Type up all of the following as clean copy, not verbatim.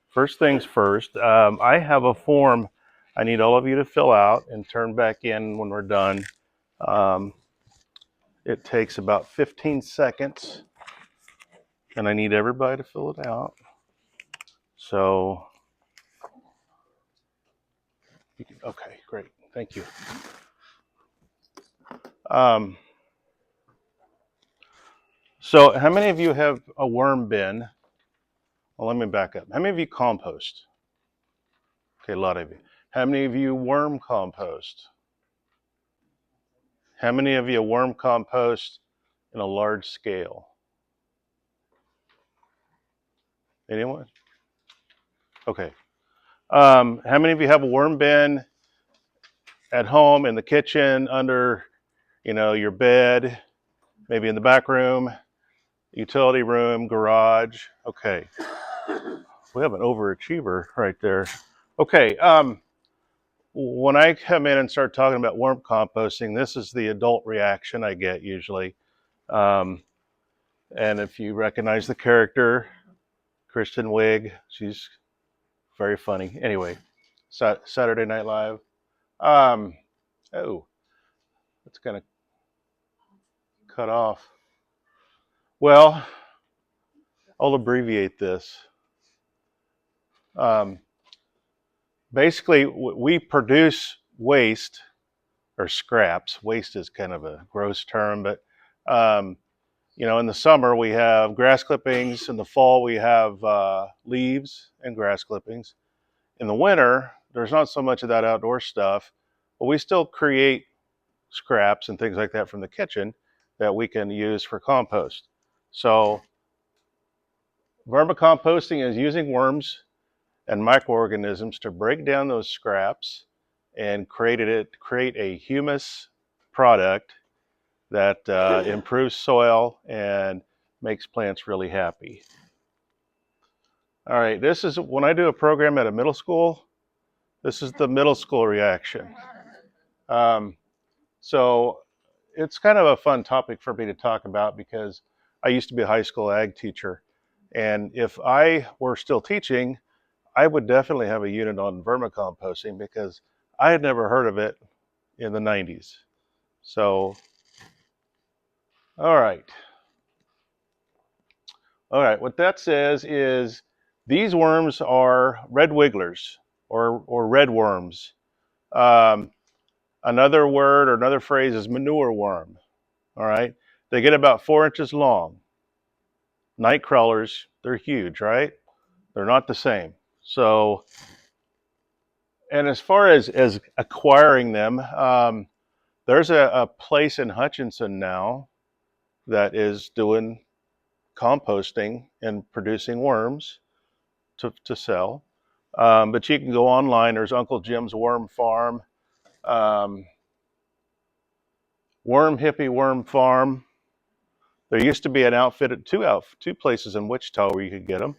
First things first, I have a form I need all of you to fill out and turn back in when we're done. It takes about 15 seconds, and I need everybody to fill it out. So, okay, great, thank you. So how many of you have a worm bin? Well, let me back up. How many of you compost? Okay, a lot of you. How many of you worm compost? How many of you worm compost in a large scale? Anyone? Okay. How many of you have a worm bin at home, in the kitchen, under, your bed, maybe in the back room, utility room, garage? Okay. We have an overachiever right there. Okay. When I come in and start talking about worm composting, this is the adult reaction I get usually. And if you recognize the character, Kristen Wiig, she's very funny. Anyway, Saturday Night Live. Oh, it's going to cut off. Well, I'll abbreviate this. Basically, we produce waste or scraps. Waste is kind of a gross term, but in the summer we have grass clippings. In the fall we have leaves and grass clippings. In the winter, there's not so much of that outdoor stuff, but we still create scraps and things like that from the kitchen that we can use for compost. So vermicomposting is using worms and microorganisms to break down those scraps and create a humus product that improves soil and makes plants really happy. All right, this is when I do a program at a middle school. This is the middle school reaction. So it's kind of a fun topic for me to talk about because I used to be a high school ag teacher. And if I were still teaching, I would definitely have a unit on vermicomposting because I had never heard of it in the 90s. So, all right. All right, what that says is these worms are red wigglers or red worms. Another word or another phrase is manure worm. All right, they get about 4 inches long. Night crawlers, they're huge, right? They're not the same. So, and as far as acquiring them, there's a place in Hutchinson now that is doing composting and producing worms to sell. But you can go online. There's Uncle Jim's Worm Farm, Worm Hippie Worm Farm. There used to be an outfit at two places in Wichita where you could get them.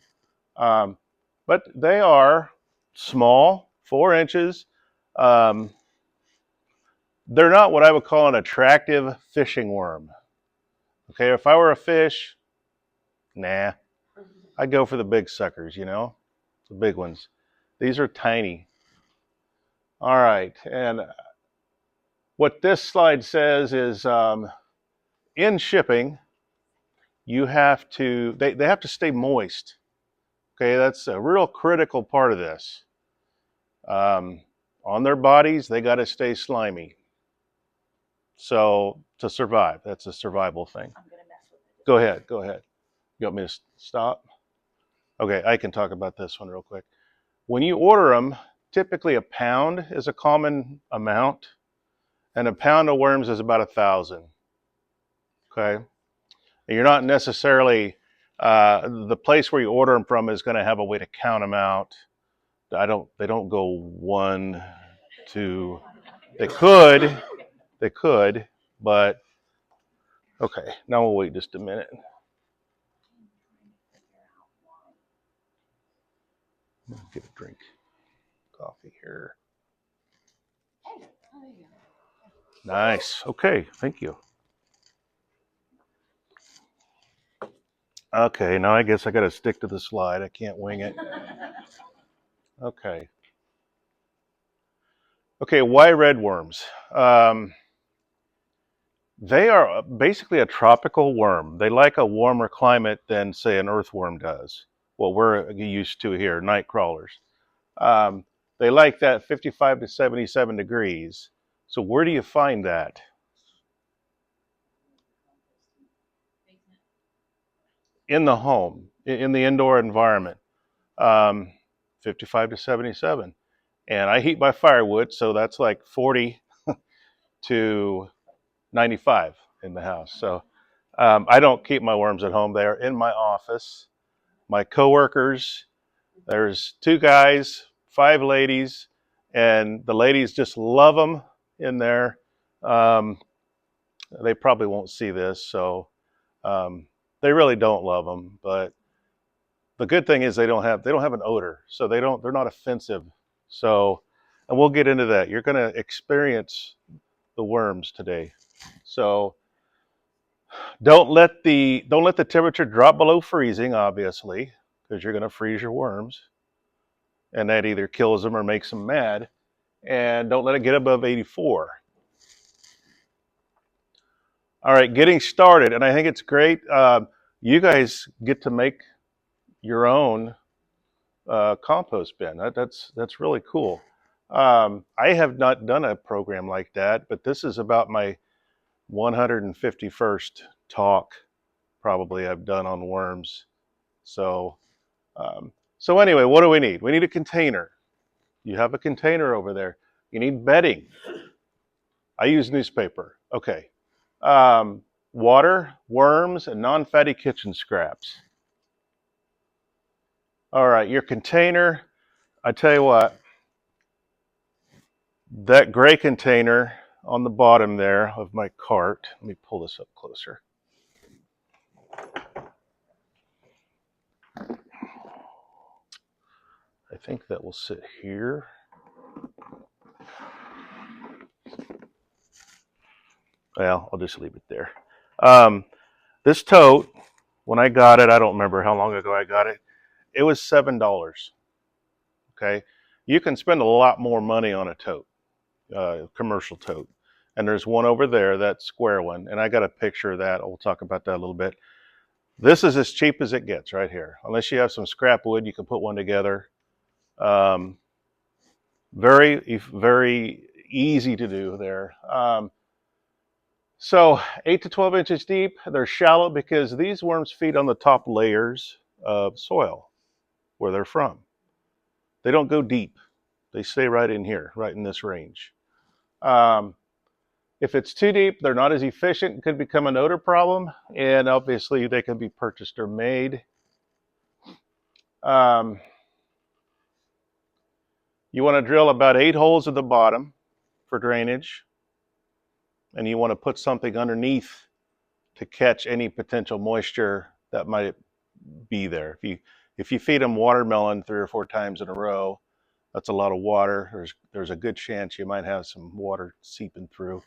But they are small, 4 inches. They're not what I would call an attractive fishing worm. Okay, if I were a fish, nah, I'd go for the big suckers, the big ones. These are tiny. All right, and what this slide says is in shipping, they have to stay moist. Okay, that's a real critical part of this. On their bodies, they got to stay slimy. So to survive, that's a survival thing. I'm gonna mess with it. Go ahead. You want me to stop? Okay, I can talk about this one real quick. When you order them, typically a pound is a common amount, and a pound of worms is about 1,000. Okay, and you're not necessarily the place where you order them from is going to have a way to count them out. They don't go 1, 2. They could, but okay. Now we'll wait just a minute. Get a drink, coffee here. Nice. Okay, thank you. Okay, now I guess I got to stick to the slide. I can't wing it. Okay. Okay, why redworms? They are basically a tropical worm. They like a warmer climate than, say, an earthworm does. What we're used to here, night crawlers. Um, they like that 55 to 77 degrees. So where do you find that? In the home, in the indoor environment. Um, 55 to 77. And I heat my firewood, so that's like 40 to 95 in the house. So I don't keep my worms at home. They're in my office. My coworkers, there's 2 guys, 5 ladies, and the ladies just love them in there. Um, they probably won't see this, so they really don't love them. But the good thing is they don't have an odor, so they're not offensive. So, and we'll get into that. You're going to experience the worms today. So don't let the temperature drop below freezing, obviously, because you're going to freeze your worms, and that either kills them or makes them mad. And don't let it get above 84. All right, getting started, and I think it's great. You guys get to make your own compost bin. That's really cool. I have not done a program like that, but this is about my 151st talk probably I've done on worms. So, so anyway, what do we need? We need a container. You have a container over there. You need bedding. I use newspaper. Okay. Water, worms, and non-fatty kitchen scraps. All right, your container. I tell you what, that gray container on the bottom there of my cart. Let me pull this up closer. I think that will sit here. Well, I'll just leave it there. This tote, when I got it, I don't remember how long ago I got it. It was $7. Okay, you can spend a lot more money on a tote, commercial tote. And there's one over there, that square one, and I got a picture of that. We'll talk about that a little bit. This is as cheap as it gets right here. Unless you have some scrap wood, you can put one together. Very easy to do there. So 8 to 12 inches deep. They're shallow because these worms feed on the top layers of soil where they're from. They don't go deep. They stay right in here, right in this range. If it's too deep, they're not as efficient. It could become an odor problem, and obviously they can be purchased or made. You want to drill about 8 holes at the bottom for drainage, and you want to put something underneath to catch any potential moisture that might be there. If you feed them watermelon 3 or 4 times in a row, that's a lot of water. There's a good chance you might have some water seeping through.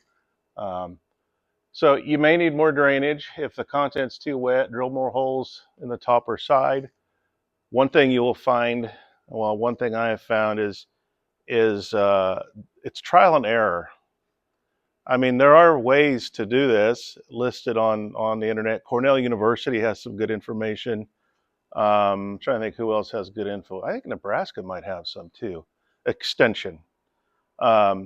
So you may need more drainage. If the content's too wet, drill more holes in the top or side. One thing you will find, well, one thing I have found is it's trial and error. I mean, there are ways to do this listed on the internet. Cornell University has some good information. I'm trying to think who else has good info. I think Nebraska might have some too. Extension. But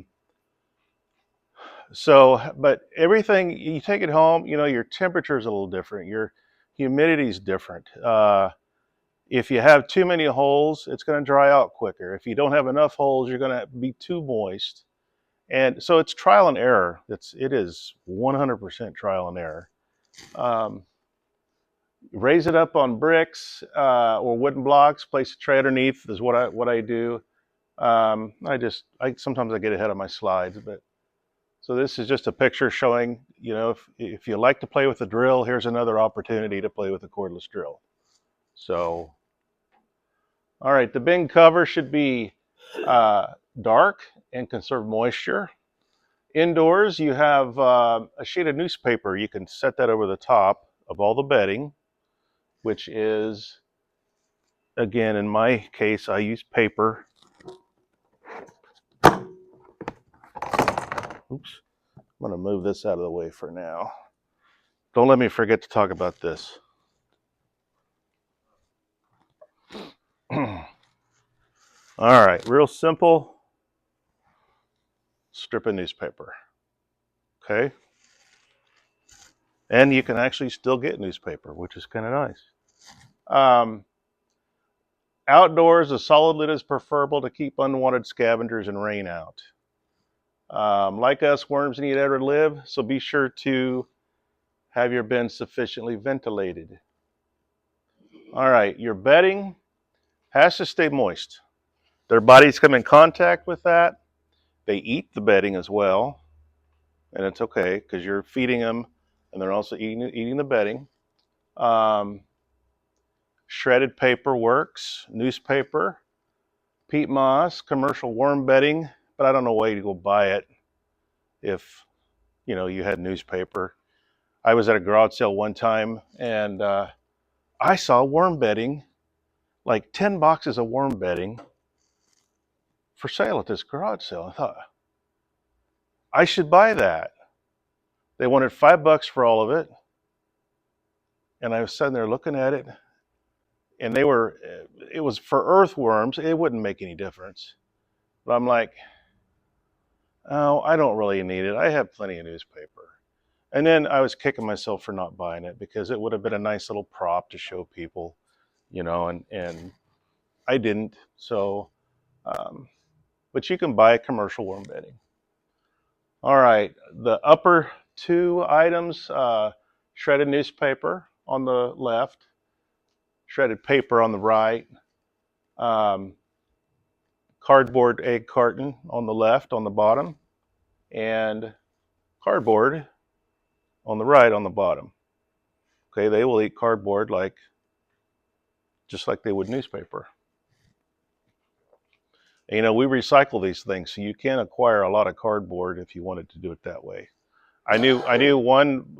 everything, you take it home, your temperature is a little different. Your humidity is different. If you have too many holes, it's going to dry out quicker. If you don't have enough holes, you're going to be too moist. And so it's trial and error. It is 100% trial and error. Raise it up on bricks or wooden blocks. Place a tray underneath is what I do. Sometimes I get ahead of my slides, but so this is just a picture showing, if you like to play with a drill, here's another opportunity to play with a cordless drill. So, all right, the bin cover should be dark and conserve moisture. Indoors, you have a sheet of newspaper. You can set that over the top of all the bedding. which is, again, in my case, I use paper. Oops. I'm going to move this out of the way for now. Don't let me forget to talk about this. All right, real simple. Strip of newspaper. Okay? And you can actually still get newspaper, which is kind of nice. Outdoors, a solid lid is preferable to keep unwanted scavengers and rain out. Like us, worms need air to live, so be sure to have your bin sufficiently ventilated. All right, your bedding has to stay moist. Their bodies come in contact with that. They eat the bedding as well, and it's okay because you're feeding them, and they're also eating the bedding. Shredded paper works, newspaper, peat moss, commercial worm bedding, but I don't know why you'd go buy it if you had newspaper. I was at a garage sale one time, and I saw worm bedding, like 10 boxes of worm bedding for sale at this garage sale. I thought, I should buy that. They wanted $5 for all of it. And I was sitting there looking at it, and it was for earthworms. It wouldn't make any difference. But I'm like, oh, I don't really need it. I have plenty of newspaper. And then I was kicking myself for not buying it because it would have been a nice little prop to show people, and I didn't. So, but you can buy commercial worm bedding. All right, the upper two items, shredded newspaper on the left, shredded paper on the right, cardboard egg carton on the left on the bottom, and cardboard on the right on the bottom. Okay, they will eat cardboard just like they would newspaper. And, we recycle these things, so you can acquire a lot of cardboard if you wanted to do it that way. I knew one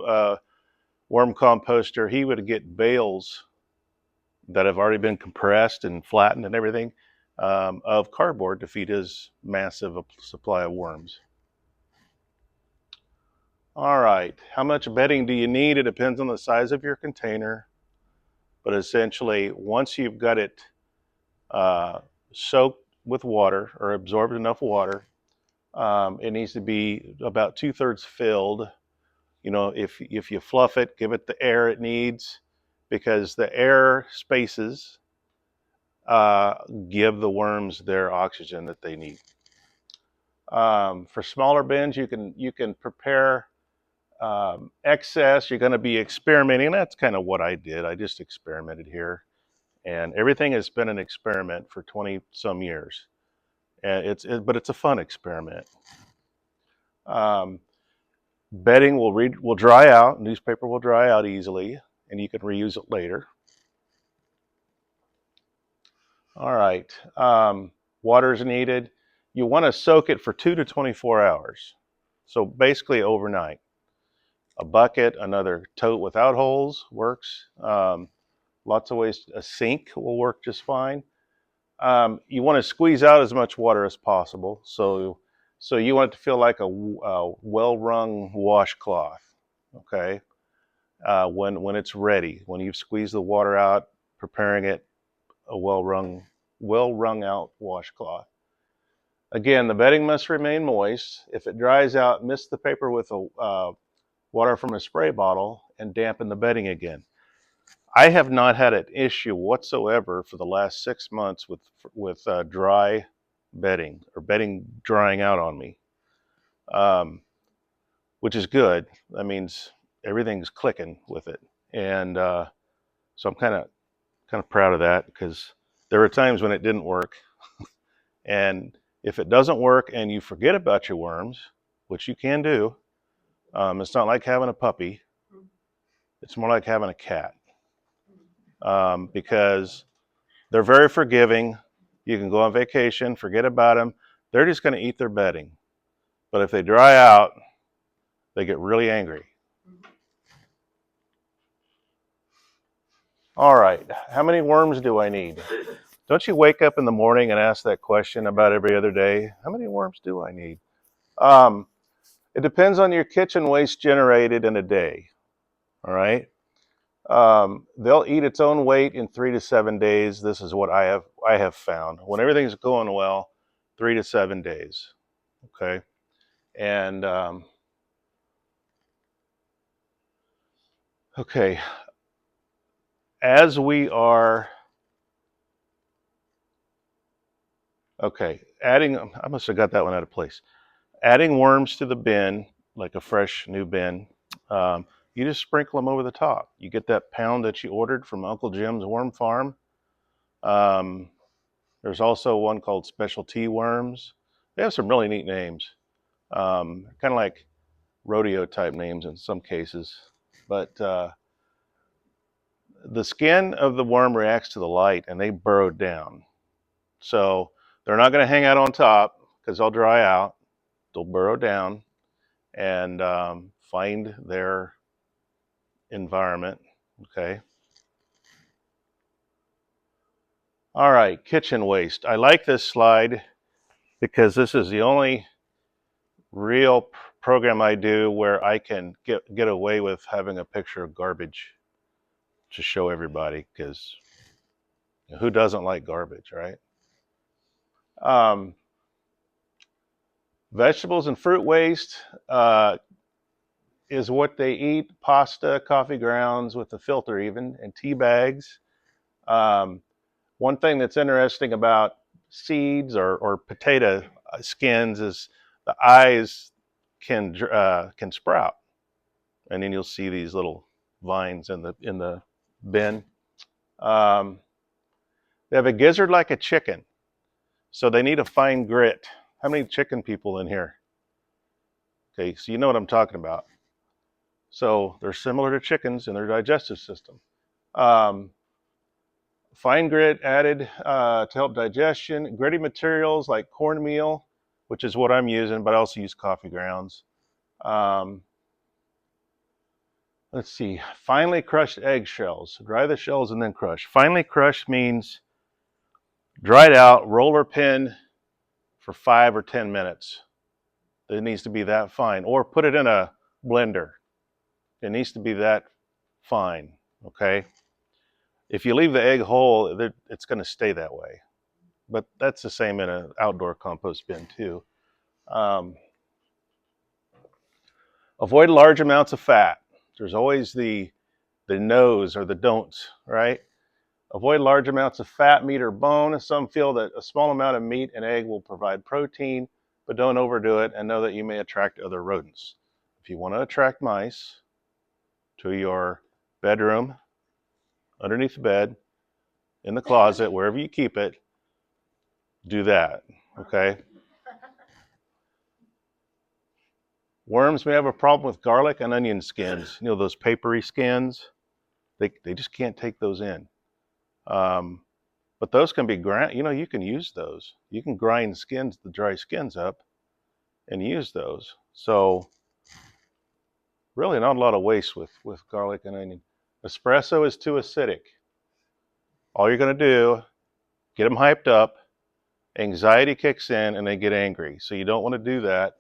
worm composter. He would get bales that have already been compressed and flattened and everything of cardboard to feed his massive supply of worms. All right, how much bedding do you need? It depends on the size of your container, but essentially once you've got it soaked with water or absorbed enough water, it needs to be about 2/3 filled. If you fluff it, give it the air it needs, because the air spaces give the worms their oxygen that they need. For smaller bins, you can prepare excess. You're going to be experimenting. That's kind of what I did. I just experimented here, and everything has been an experiment for 20 some years, and but it's a fun experiment. Bedding will dry out. Newspaper will dry out easily, and you can reuse it later. All right. Water is needed. You want to soak it for 2 to 24 hours. So basically overnight. A bucket, another tote without holes works. Lots of ways. A sink will work just fine. You want to squeeze out as much water as possible. So you want it to feel like a well-wrung washcloth. Okay. When it's ready, when you've squeezed the water out, preparing it, a well-wrung out washcloth. Again, the bedding must remain moist. If it dries out, mist the paper with water from a spray bottle and dampen the bedding again. I have not had an issue whatsoever for the last 6 months with dry bedding or bedding drying out on me, which is good. That means everything's clicking with it, and so I'm kind of proud of that, because there were times when it didn't work. And if it doesn't work and you forget about your worms, which you can do, it's not like having a puppy. It's more like having a cat, because they're very forgiving. You can go on vacation, forget about them. They're just going to eat their bedding. But if they dry out, they get really angry. All right, how many worms do I need? Don't you wake up in the morning and ask that question about every other day? How many worms do I need? It depends on your kitchen waste generated in a day. All right. They'll eat its own weight in 3 to 7 days. This is what I have found. When everything's going well, 3 to 7 days. Okay. And okay, as we are adding, I must have got that one out of place. Adding worms to the bin, like a fresh new bin, you just sprinkle them over the top. You get that pound that you ordered from Uncle Jim's Worm Farm. There's also one called specialty worms. They have some really neat names, kind of like rodeo type names in some cases. But the skin of the worm reacts to the light and they burrow down. So they're not going to hang out on top because they'll dry out. They'll burrow down and find their environment. Okay. All right, kitchen waste. I like this slide because this is the only real program I do where I can get away with having a picture of garbage to show everybody, because who doesn't like garbage, right? Vegetables and fruit waste is what they eat: pasta, coffee grounds with the filter even, and tea bags. One thing that's interesting about seeds or potato skins is the eyes can sprout, and then you'll see these little vines in the bin. They have a gizzard like a chicken, so they need a fine grit. How many chicken people in here? Okay, so you know what I'm talking about. So they're similar to chickens in their digestive system. Fine grit added to help digestion. Gritty materials like cornmeal, which is what I'm using, but I also use coffee grounds. Let's see, finely crushed eggshells. Dry the shells and then crush. Finely crushed means dried out, roller pin for 5 or 10 minutes. It needs to be that fine. Or put it in a blender. It needs to be that fine, okay? If you leave the egg whole, it's going to stay that way. But that's the same in an outdoor compost bin too. Avoid large amounts of fat. There's always the no's or the don'ts, right? Avoid large amounts of fat, meat, or bone. Some feel that a small amount of meat and egg will provide protein, but don't overdo it and know that you may attract other rodents. If you want to attract mice to your bedroom, underneath the bed, in the closet, wherever you keep it, do that, okay? Worms may have a problem with garlic and onion skins. You know, those papery skins? They just can't take those in. But those can be ground, you know, you can use those. You can grind skins, the dry skins up, and use those. So really not a lot of waste with garlic and onion. Espresso is too acidic. All you're going to do, get them hyped up, anxiety kicks in, and they get angry. So you don't want to do that.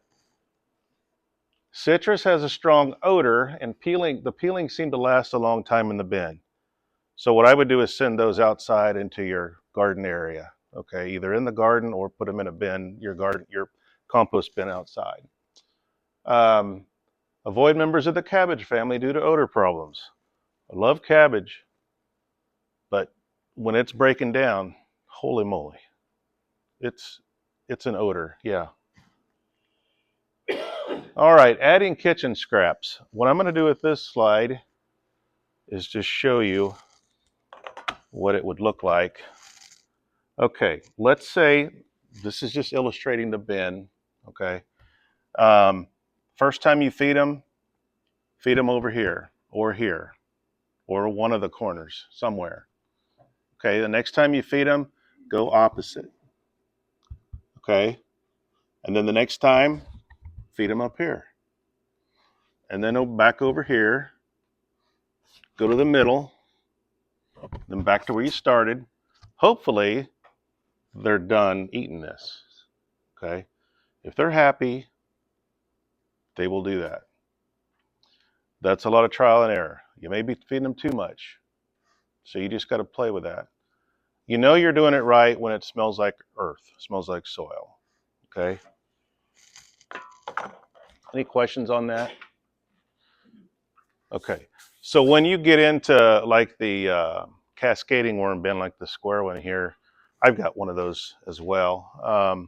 Citrus has a strong odor, and the peelings seem to last a long time in the bin. So what I would do is send those outside into your garden area, okay? Either in the garden or put them in a bin, your compost bin outside. Avoid members of the cabbage family due to odor problems. I love cabbage, but when it's breaking down, holy moly, it's an odor, yeah. All right, adding kitchen scraps. What I'm going to do with this slide is just show you what it would look like. Okay, let's say this is just illustrating the bin, okay? First time you feed them over here, or one of the corners somewhere. Okay, the next time you feed them, go opposite. Okay, and then the next time, feed them up here. And then back over here, go to the middle, Then back to where you started. Hopefully, they're done eating this. Okay? If they're happy, they will do that. That's a lot of trial and error. You may be feeding them too much. So you just got to play with that. You know you're doing it right when it smells like earth, smells like soil. Okay? Any questions on that? Okay. So when you get into like the cascading worm bin, like the square one here, I've got one of those as well.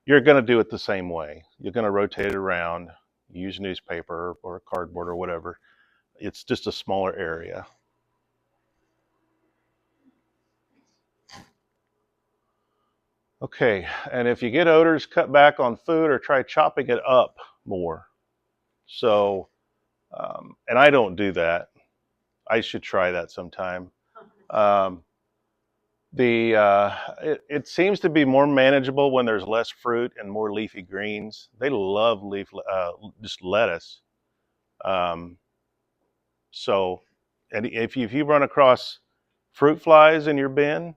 You're going to do it the same way. You're going to rotate it around, use newspaper or cardboard or whatever. It's just a smaller area. Okay, and if you get odors, cut back on food or try chopping it up more. So, and I don't do that. I should try that sometime. Um, it seems to be more manageable when there's less fruit and more leafy greens. They love just lettuce. Um, so, and if you run across fruit flies in your bin,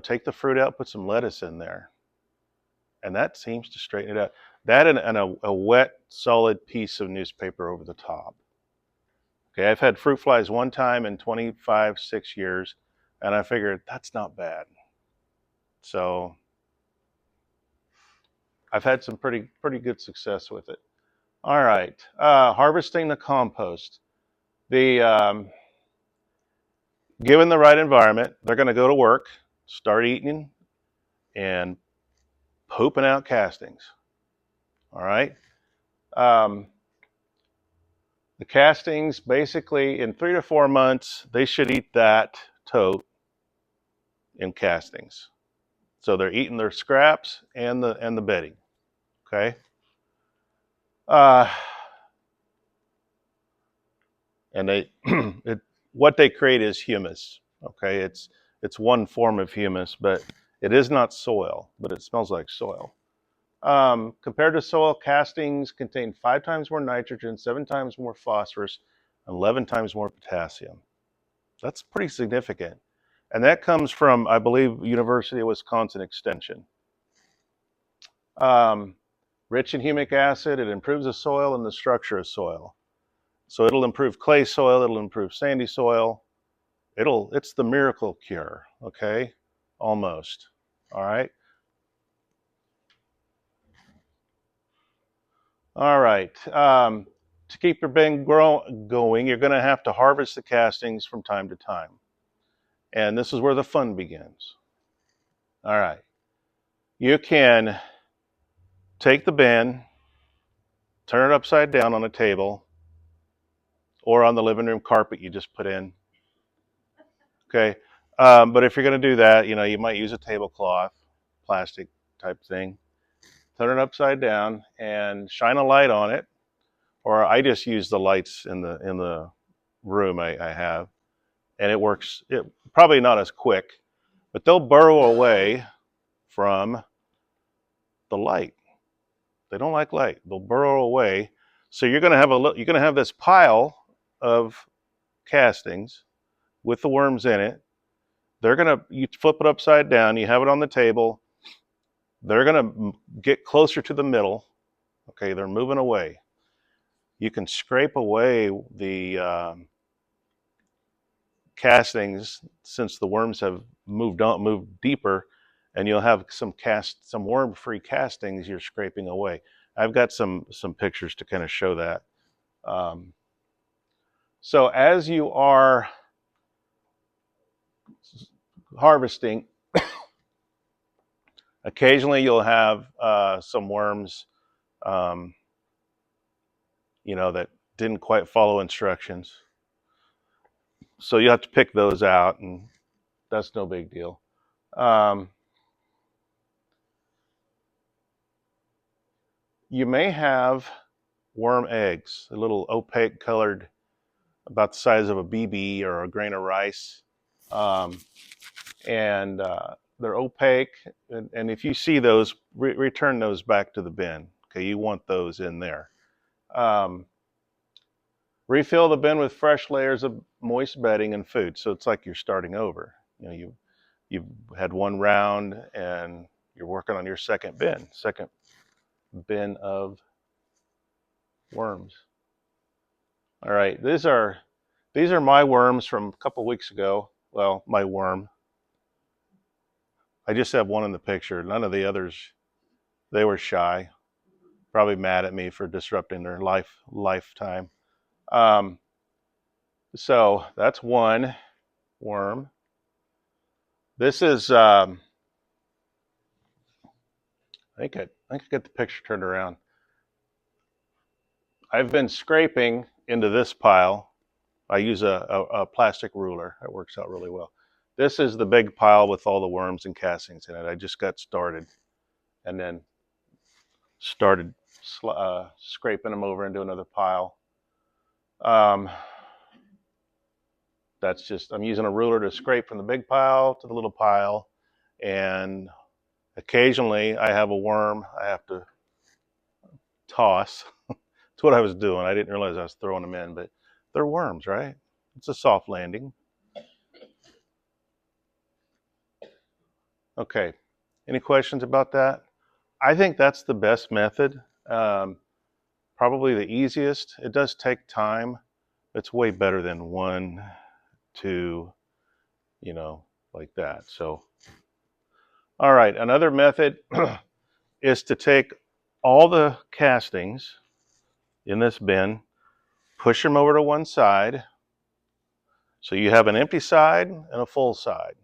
take the fruit out, put some lettuce in there, and that seems to straighten it out. That and a wet, solid piece of newspaper over the top. Okay, I've had fruit flies one time in 25, 6 years, and I figured that's not bad. So I've had some pretty good success with it. All right, harvesting the compost. Given the right environment, they're going to go to work, start eating, and pooping out castings. All right. Um, the castings, basically, in 3 to 4 months, they should eat that tote in castings. So they're eating their scraps and the bedding. Okay. And what they create is humus. Okay, it's one form of humus, but it is not soil, but it smells like soil. Compared to soil, castings contain 5 times more nitrogen, 7 times more phosphorus, and 11 times more potassium. That's pretty significant. And that comes from, I believe, University of Wisconsin Extension. Rich in humic acid, it improves the soil and the structure of soil. So it'll improve clay soil, it'll improve sandy soil. It's the miracle cure, okay? Almost. All right. All right. To keep your bin going, you're going to have to harvest the castings from time to time. And this is where the fun begins. All right. You can take the bin, turn it upside down on a table or on the living room carpet you just put in. Okay. But if you're going to do that, you might use a tablecloth, plastic type thing. Turn it upside down and shine a light on it. Or I just use the lights in the room I have, and it works. It probably not as quick, but they'll burrow away from the light. They don't like light. They'll burrow away. So you're going to have this pile of castings with the worms in it. You flip it upside down. You have it on the table. They're going to get closer to the middle. Okay, they're moving away. You can scrape away the castings since the worms have moved deeper, and you'll have some worm-free castings you're scraping away. I've got some pictures to kind of show that. So as you are harvesting, occasionally you'll have some worms, that didn't quite follow instructions. So you have to pick those out, and that's no big deal. You may have worm eggs, a little opaque colored, about the size of a BB or a grain of rice. And they're opaque. And if you see those, return those back to the bin. Okay, you want those in there. Refill the bin with fresh layers of moist bedding and food. So it's like you're starting over. You know, you've had one round and you're working on your second bin of worms. All right, these are my worms from a couple weeks ago. Well, my worm. I just have one in the picture. None of the others, they were shy. Probably mad at me for disrupting their lifetime. So that's one worm. This is, I think I get the picture turned around. I've been scraping into this pile. I use a plastic ruler. It works out really well. This is the big pile with all the worms and castings in it. I just got started and then started scraping them over into another pile. That's just, I'm using a ruler to scrape from the big pile to the little pile. And occasionally I have a worm I have to toss. That's what I was doing. I didn't realize I was throwing them in, but they're worms, right? It's a soft landing. Okay, any questions about that? I think that's the best method. Probably the easiest. It does take time. It's way better than 1, 2, you know, like that. So, all right, another method is to take all the castings in this bin, push them over to one side. So you have an empty side and a full side.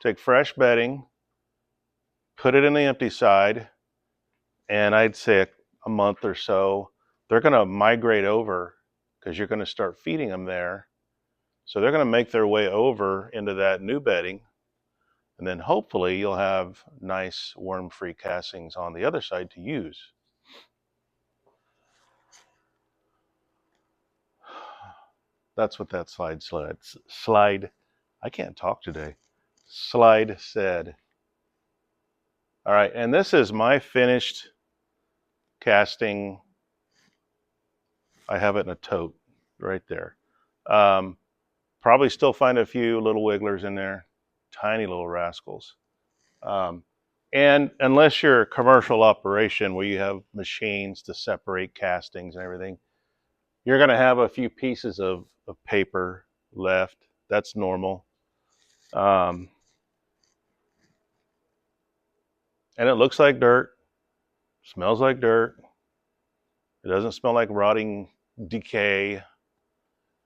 Take fresh bedding, put it in the empty side, and I'd say a month or so, they're going to migrate over because you're going to start feeding them there. So they're going to make their way over into that new bedding, and then hopefully you'll have nice worm-free castings on the other side to use. That's what that slide, I can't talk today. Slide said. All right, and this is my finished casting. I have it in a tote right there. Probably still find a few little wigglers in there, tiny little rascals. And unless you're a commercial operation where you have machines to separate castings and everything, you're going to have a few pieces of paper left. That's normal. And it looks like dirt, smells like dirt. It doesn't smell like rotting decay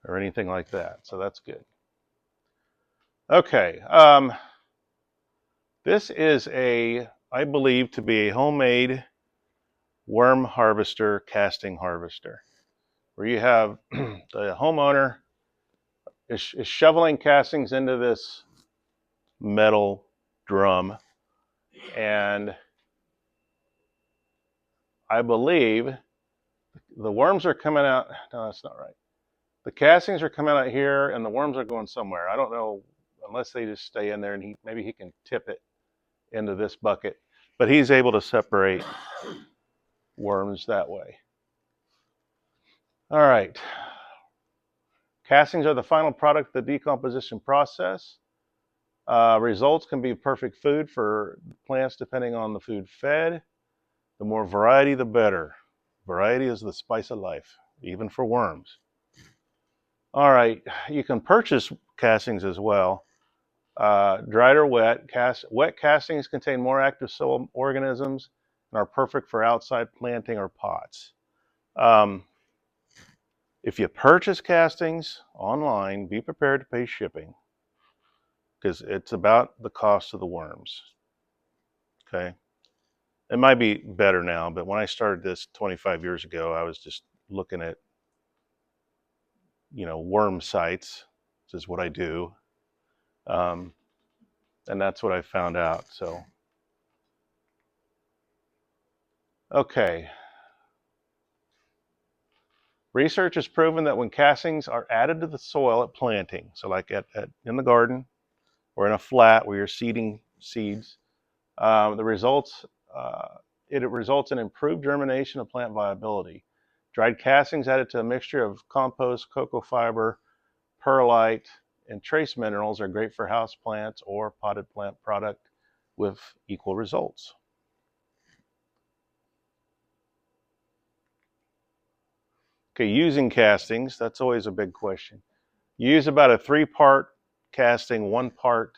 or anything like that. So that's good. Okay. This is I believe to be a homemade worm harvester, casting harvester, where you have the homeowner is shoveling castings into this metal drum, and I believe the worms are coming out. No, that's not right. The castings are coming out here, and the worms are going somewhere. I don't know, unless they just stay in there, and maybe he can tip it into this bucket. But he's able to separate worms that way. All right. Castings are the final product of the decomposition process. Results can be perfect food for plants depending on the food fed. The more variety, the better. Variety is the spice of life, even for worms. All right, you can purchase castings as well, dried or wet. Wet castings contain more active soil organisms and are perfect for outside planting or pots. If you purchase castings online, be prepared to pay shipping because it's about the cost of the worms. Okay. It might be better now, but when I started this 25 years ago, I was just looking at, worm sites, which is what I do. And that's what I found out. So, okay. Research has proven that when castings are added to the soil at planting, so like in the garden or in a flat where you're seeding seeds, it results in improved germination of plant viability. Dried castings added to a mixture of compost, cocoa fiber, perlite, and trace minerals are great for houseplants or potted plant product with equal results. Okay, using castings, that's always a big question. Use about a 3-part casting, 1-part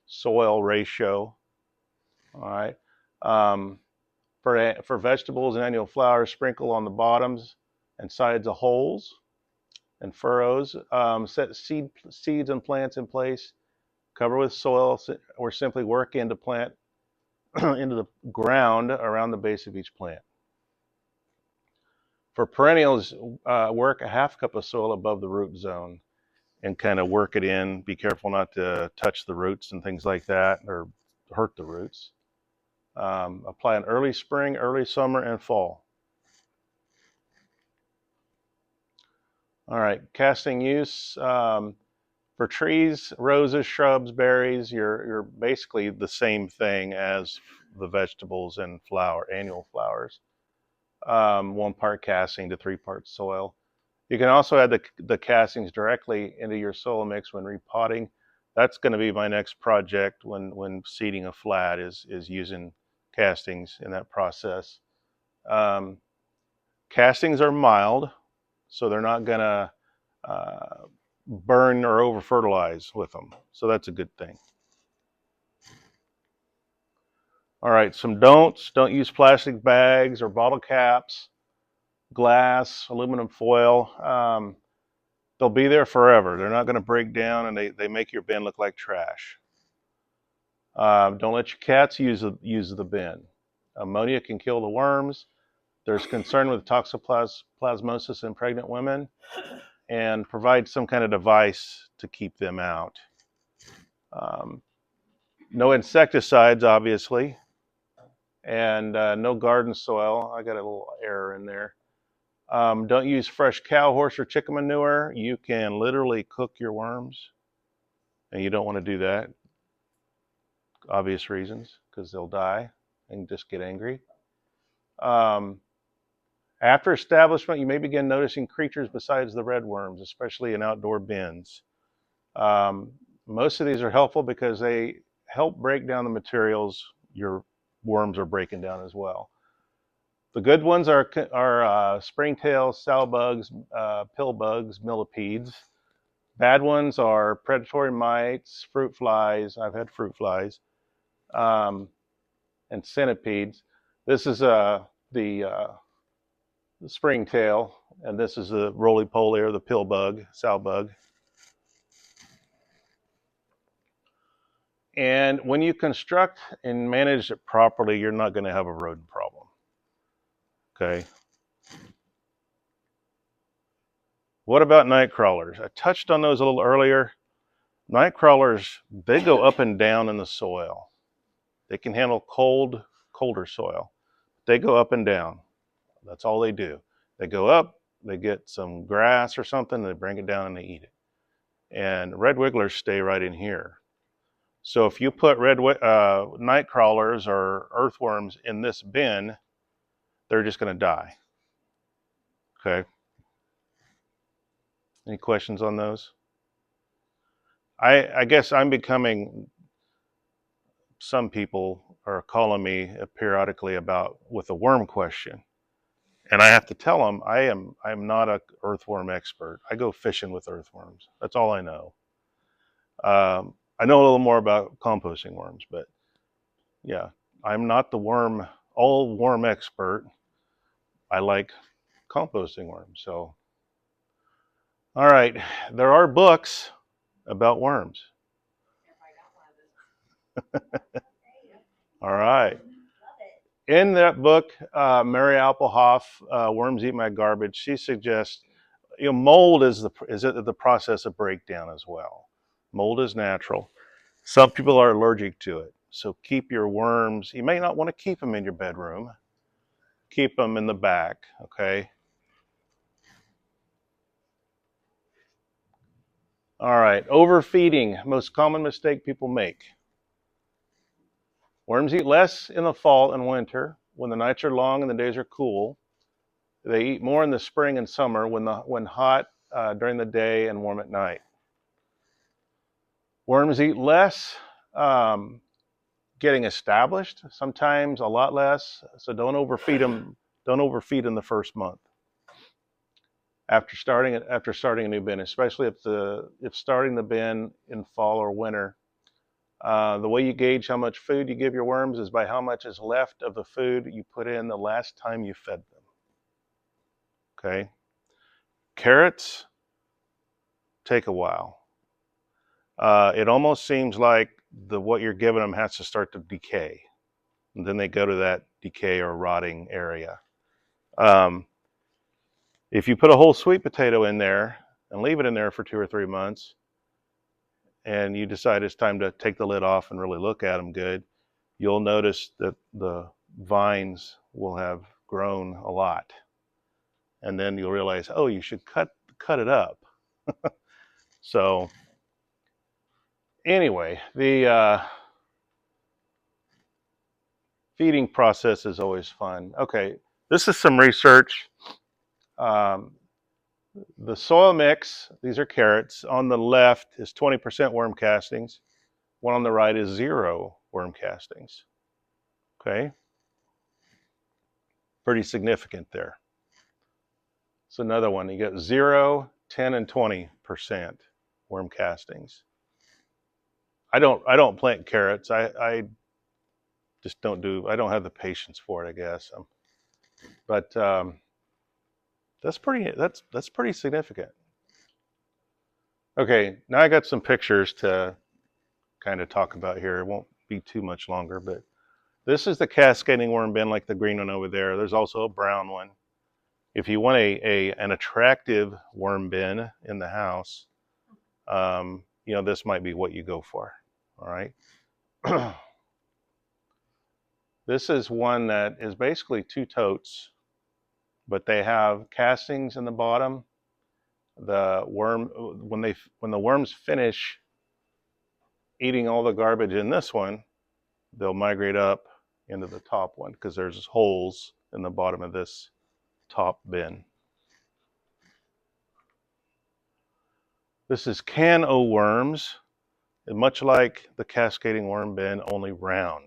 soil ratio. All right. For vegetables and annual flowers, sprinkle on the bottoms and sides of holes and furrows. Set seeds and plants in place. Cover with soil or simply work into plant into the ground around the base of each plant. For perennials, work a 1/2 cup of soil above the root zone and kind of work it in. Be careful not to touch the roots and things like that or hurt the roots. Apply in early spring, early summer, and fall. All right, casting use. For trees, roses, shrubs, berries, you're basically the same thing as the vegetables and annual flowers. 1-part casting to 3 parts soil. You can also add the castings directly into your soil mix when repotting. That's going to be my next project when seeding a flat is using castings in that process. Castings are mild, so they're not going to burn or over fertilize with them. So that's a good thing. All right, some don'ts. Don't use plastic bags or bottle caps, glass, aluminum foil. They'll be there forever. They're not going to break down, and they make your bin look like trash. Don't let your cats use the bin. Ammonia can kill the worms. There's concern with toxoplasmosis in pregnant women, and provide some kind of device to keep them out. No insecticides, obviously, and no garden soil. I got a little error in there. Don't use fresh cow, horse, or chicken manure. You can literally cook your worms, and you don't want to do that. Obvious reasons, because they'll die and just get angry. After establishment, you may begin noticing creatures besides the red worms, especially in outdoor bins. Most of these are helpful because they help break down the materials your worms are breaking down as well. The good ones are springtails, sow-bugs, pill bugs, millipedes. Bad ones are predatory mites, fruit flies. I've had fruit flies, and centipedes. This is the springtail, and this is the roly-poly or the pill bug, sow bug. And when you construct and manage it properly, you're not going to have a rodent problem. Okay. What about night crawlers? I touched on those a little earlier. Night crawlers, they go up and down in the soil. They can handle colder soil. They go up and down. That's all they do. They go up, they get some grass or something, they bring it down and they eat it. And red wigglers stay right in here. So if you put night crawlers or earthworms in this bin, they're just going to die. Okay. Any questions on those? I guess I'm becoming, some people are calling me periodically with a worm question. And I have to tell them I'm not an earthworm expert. I go fishing with earthworms. That's all I know. I know a little more about composting worms, but yeah, I'm not the all worm expert. I like composting worms. So, all right, there are books about worms. All right. In that book, Mary Applehoff, Worms Eat My Garbage, she suggests, mold is the process of breakdown as well. Mold is natural. Some people are allergic to it. So keep your worms, you may not want to keep them in your bedroom. Keep them in the back, okay? All right, overfeeding, most common mistake people make. Worms eat less in the fall and winter when the nights are long and the days are cool. They eat more in the spring and summer when hot during the day and warm at night. Worms eat less getting established, sometimes a lot less, so don't overfeed them. Don't overfeed in the first month after starting a new bin, especially if starting the bin in fall or winter. The way you gauge how much food you give your worms is by how much is left of the food you put in the last time you fed them. Okay. Carrots take a while. It almost seems like what you're giving them has to start to decay. And then they go to that decay or rotting area. If you put a whole sweet potato in there and leave it in there for 2 or 3 months, and you decide it's time to take the lid off and really look at them good, you'll notice that the vines will have grown a lot. And then you'll realize, oh, you should cut it up. So anyway, the feeding process is always fun. Okay, this is some research. The soil mix, these are carrots. On the left is 20% worm castings. One on the right is 0 worm castings. Okay, pretty significant there. So another one, you get 0, 10, and 20% worm castings. I don't plant carrots. I just don't have the patience for it, I guess. But that's pretty significant. Okay, now I got some pictures to kind of talk about here. It won't be too much longer, but this is the cascading worm bin, like the green one over there. There's also a brown one. If you want an attractive worm bin in the house, this might be what you go for. All right. This is one that is basically 2 totes, but they have castings in the bottom. The worm, when the worms finish eating all the garbage in this one, they'll migrate up into the top one because there's holes in the bottom of this top bin. This is can o worms, much like the cascading worm bin, only round.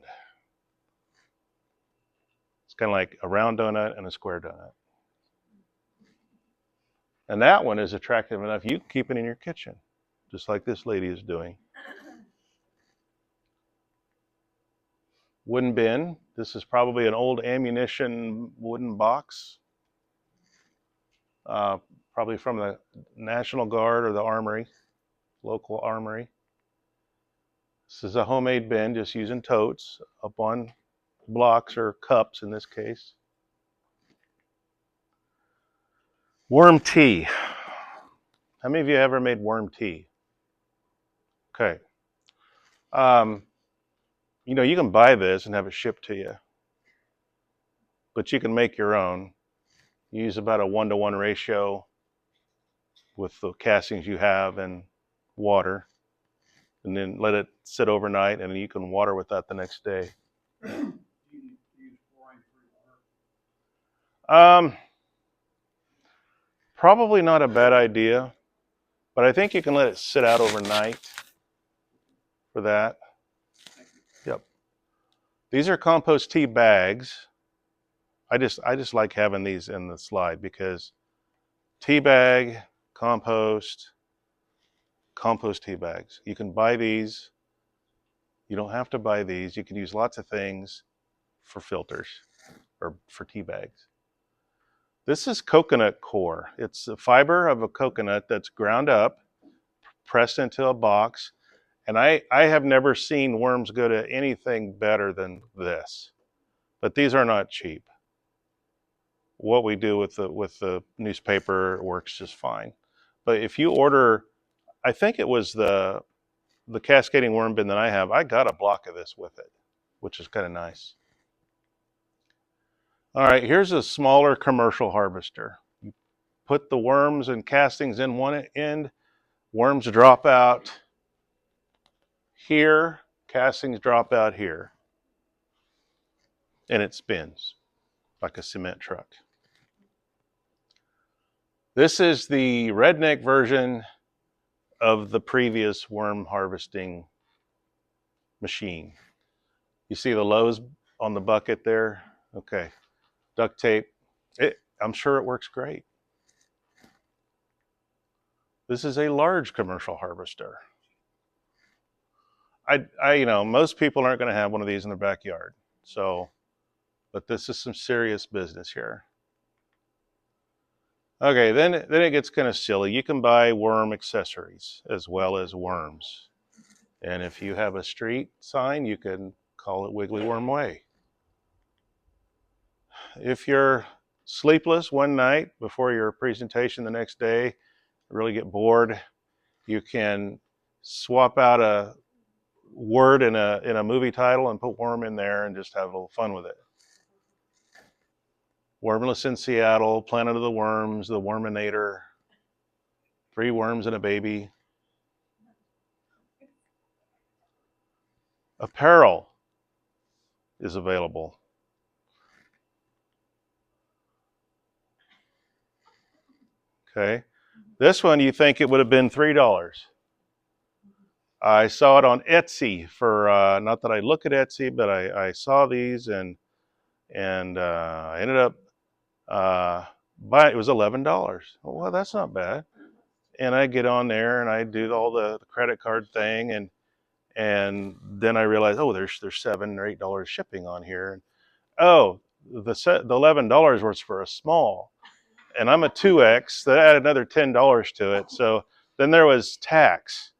It's kind of like a round donut and a square donut. And that one is attractive enough, you can keep it in your kitchen, just like this lady is doing. Wooden bin. This is probably an old ammunition wooden box, probably from the National Guard or the Armory, local Armory. This is a homemade bin, just using totes up on blocks or cups in this case. Worm tea. How many of you ever made worm tea? Okay. You can buy this and have it shipped to you, but you can make your own. You use about a 1-to-1 ratio with the castings you have and water, and then let it sit overnight, and you can water with that the next day. Do you use fluorine-free water? Probably not a bad idea, but I think you can let it sit out overnight for that. Yep. These are compost tea bags. I just like having these in the slide because tea bag, compost tea bags. You can buy these. You don't have to buy these. You can use lots of things for filters or for tea bags. This is coconut core. It's the fiber of a coconut that's ground up, pressed into a box. And I have never seen worms go to anything better than this. But these are not cheap. What we do with the newspaper works just fine. But if you order, I think it was the cascading worm bin that I have, I got a block of this with it, which is kind of nice. All right, here's a smaller commercial harvester. You put the worms and castings in one end, worms drop out here, castings drop out here, and it spins like a cement truck. This is the redneck version of the previous worm harvesting machine. You see the Lowe's on the bucket there? Okay. Duct tape. I'm sure it works great. This is a large commercial harvester. Most people aren't going to have one of these in their backyard. So, but this is some serious business here. Okay, then it gets kind of silly. You can buy worm accessories as well as worms. And if you have a street sign, you can call it Wiggly Worm Way. If you're sleepless one night before your presentation the next day, really get bored, you can swap out a word in a movie title and put worm in there and just have a little fun with it. Wormless in Seattle, Planet of the Worms, The Worminator, 3 worms and a baby. Apparel is available. Okay, this one you think it would have been $3. I saw it on Etsy for, not that I look at Etsy, but I saw these and I ended up buying, it was $11. Well, that's not bad. And I get on there and I do all the credit card thing and then I realize, oh, there's $7 or $8 shipping on here. And, oh, the $11 was for a small, and I'm a 2X. That added another $10 to it. So then there was tax,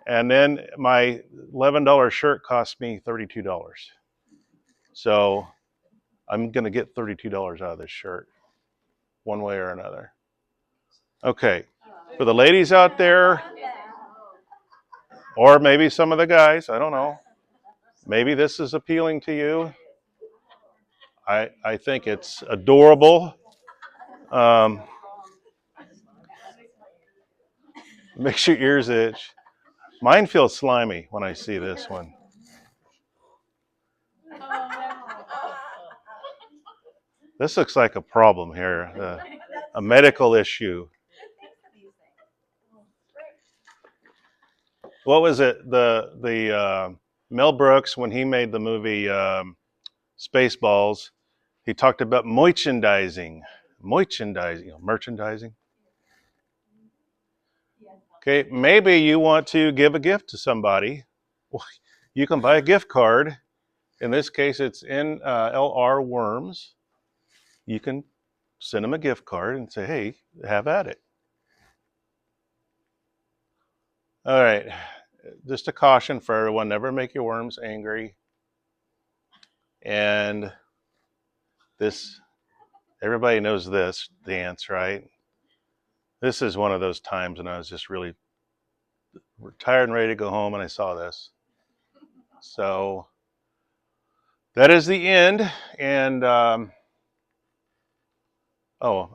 and then my $11 shirt cost me $32. So I'm gonna get $32 out of this shirt, one way or another. Okay, for the ladies out there, or maybe some of the guys, I don't know. Maybe this is appealing to you. I think it's adorable. Makes your ears itch. Mine feels slimy when I see this one. This looks like a problem here, a medical issue. What was it? The Mel Brooks, when he made the movie Spaceballs, he talked about merchandising. Okay, maybe you want to give a gift to somebody. You can buy a gift card. In this case, it's NLR Worms. You can send them a gift card and say, hey, have at it. All right, just a caution for everyone, never make your worms angry. And this, everybody knows this dance, right? This is one of those times when I was just really tired and ready to go home and I saw this. So that is the end. And oh,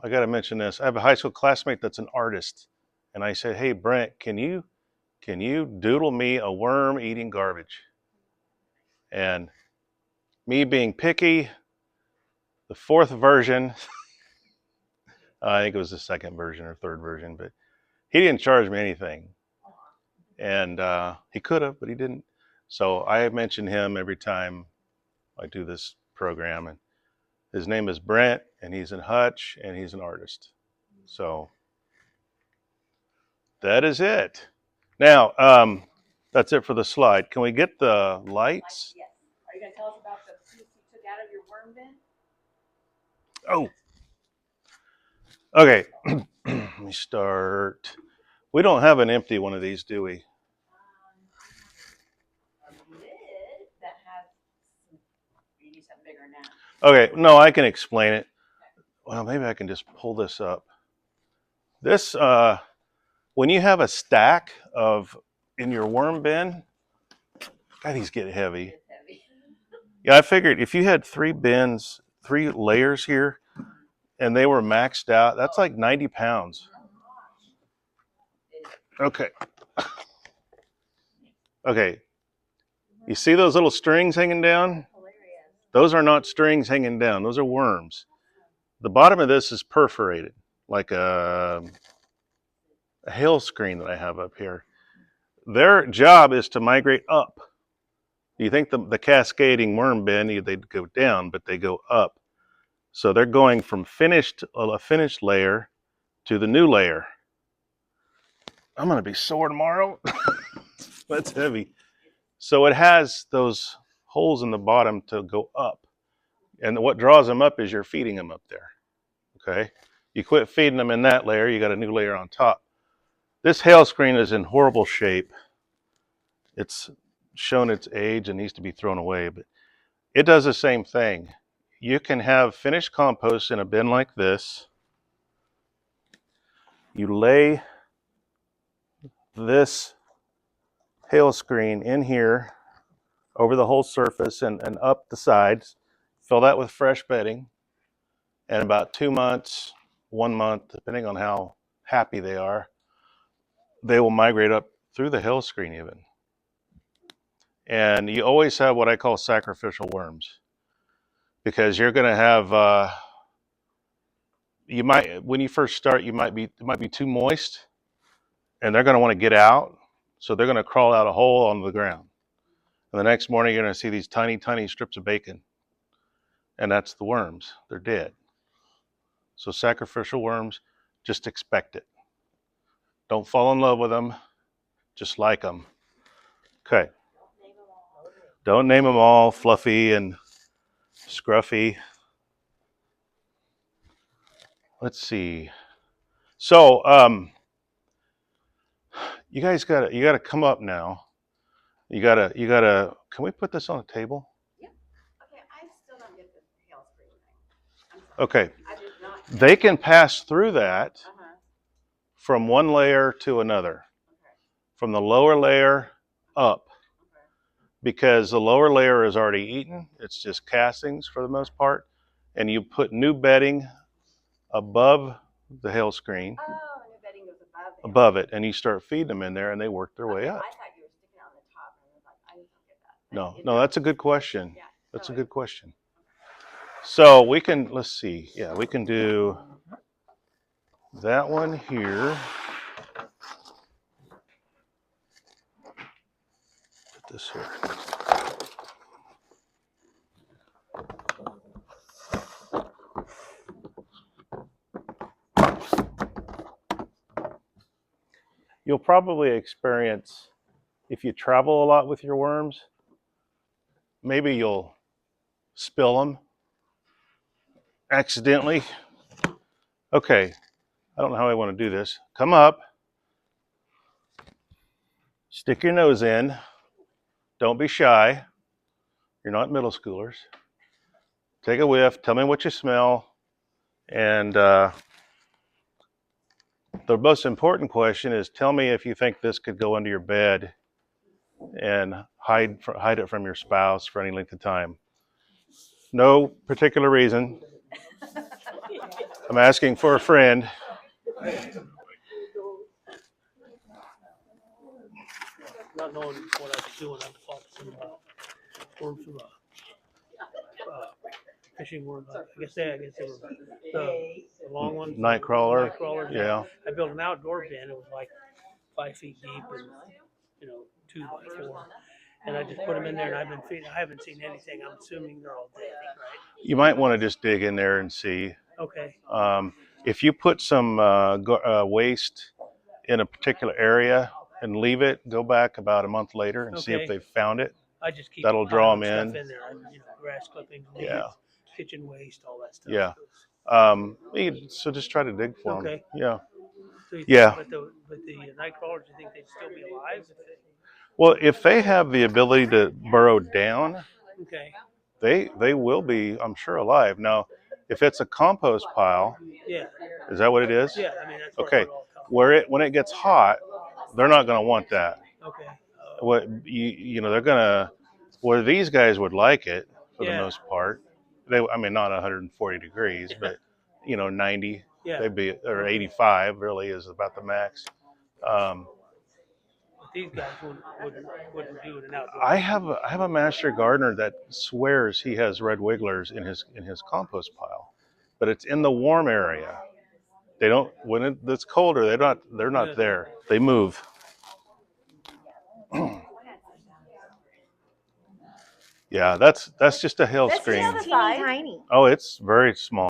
I got to mention this. I have a high school classmate that's an artist. And I said, hey, Brent, can you doodle me a worm eating garbage? And me being picky, the 4th version, I think it was the 2nd version or 3rd version, but he didn't charge me anything. And he could have, but he didn't. So I mention him every time I do this program. And his name is Brent, and he's in Hutch, and he's an artist. So that is it. Now, that's it for the slide. Can we get the lights? Yes. Are you going to tell us about the piece you took out of your worm bin? Oh. Okay. Let me start. We don't have an empty one of these, do we? A lid that has some, you need something bigger now. Okay, no, I can explain it. Well, maybe I can just pull this up. This, when you have a stack of in your worm bin, God, these get heavy. It's heavy. Yeah, I figured if you had 3 bins, 3 layers here, and they were maxed out, that's like 90 pounds. Okay. Okay. You see those little strings hanging down? Those are not strings hanging down. Those are worms. The bottom of this is perforated. like a hail screen that I have up here. Their job is to migrate up. You think the cascading worm bin, they'd go down, but they go up. So they're going from a finished layer to the new layer. I'm going to be sore tomorrow. That's heavy. So it has those holes in the bottom to go up. And what draws them up is you're feeding them up there. Okay? You quit feeding them in that layer, you got a new layer on top. This hail screen is in horrible shape. It's shown its age and needs to be thrown away, but it does the same thing. You can have finished compost in a bin like this. You lay this hail screen in here over the whole surface and up the sides. Fill that with fresh bedding. And about 2 months, 1 month, depending on how happy they are, they will migrate up through the hail screen even. And you always have what I call sacrificial worms, because you're going to have, when you first start, it might be too moist, and they're going to want to get out. So they're going to crawl out a hole on the ground. And the next morning, you're going to see these tiny, tiny strips of bacon. And that's the worms. They're dead. So sacrificial worms, just expect it. Don't fall in love with them. Just like them. Okay. Don't name them all fluffy and scruffy. Let's see. So, you guys gotta come up now. You gotta. Can we put this on a table? Yeah. Okay, I still don't get the hail screen thing. I'm sorry. Okay. I did not. They can pass through that from one layer to another, from the lower layer up, because the lower layer is already eaten. It's just castings for the most part, and you put new bedding above the hail screen. Oh, new bedding goes above it, and you start feeding them in there, and they work their way up. I thought you were sticking on the top, and I was like, I don't get that. No, that's a good question. Yeah, that's a good question. So we can, let's see. Yeah, we can do that one here. Put this here. You'll probably experience, if you travel a lot with your worms, maybe you'll spill them accidentally. Okay, I don't know how I want to do this. Come up, stick your nose in. Don't be shy. You're not middle schoolers. Take a whiff, tell me what you smell, and the most important question is, tell me if you think this could go under your bed and hide it from your spouse for any length of time. No particular reason. I'm asking for a friend. Not knowing what I was doing, I fought some worms from fishing worms. I guess they were the long ones. Night crawler. Night crawlers. Yeah. I built an outdoor bin. It was like 5 feet deep and 2 by 4. And I just put them in there, and I've been feeding. I haven't seen anything. I'm assuming they're all dead, right? You might want to just dig in there and see. Okay. If you put some waste in a particular area and leave it, go back about a month later and see if they've found it. I just keep that'll draw them stuff in there. Grass clippings, leaves, yeah, kitchen waste, all that stuff. Yeah. So just try to dig for them. Okay. Yeah. So yeah. But the night crawlers, do you think they'd still be alive? Well, if they have the ability to burrow down, okay, they will be, I'm sure, alive. Now, if it's a compost pile, yeah, is that what it is? Yeah, I mean that's okay. When it gets hot, they're not going to want that. Okay. What they're gonna, where these guys would like it for the most part. I mean, not 140 degrees, but 90. Yeah. They'd be, or 85 really is about the max. These guys wouldn't do it in outdoor. I have a master gardener that swears he has red wigglers in his compost pile, but it's in the warm area. They don't, when it's colder, they're not there. They move. Yeah, that's just a hill That's screen. teeny tiny. Oh, it's very small.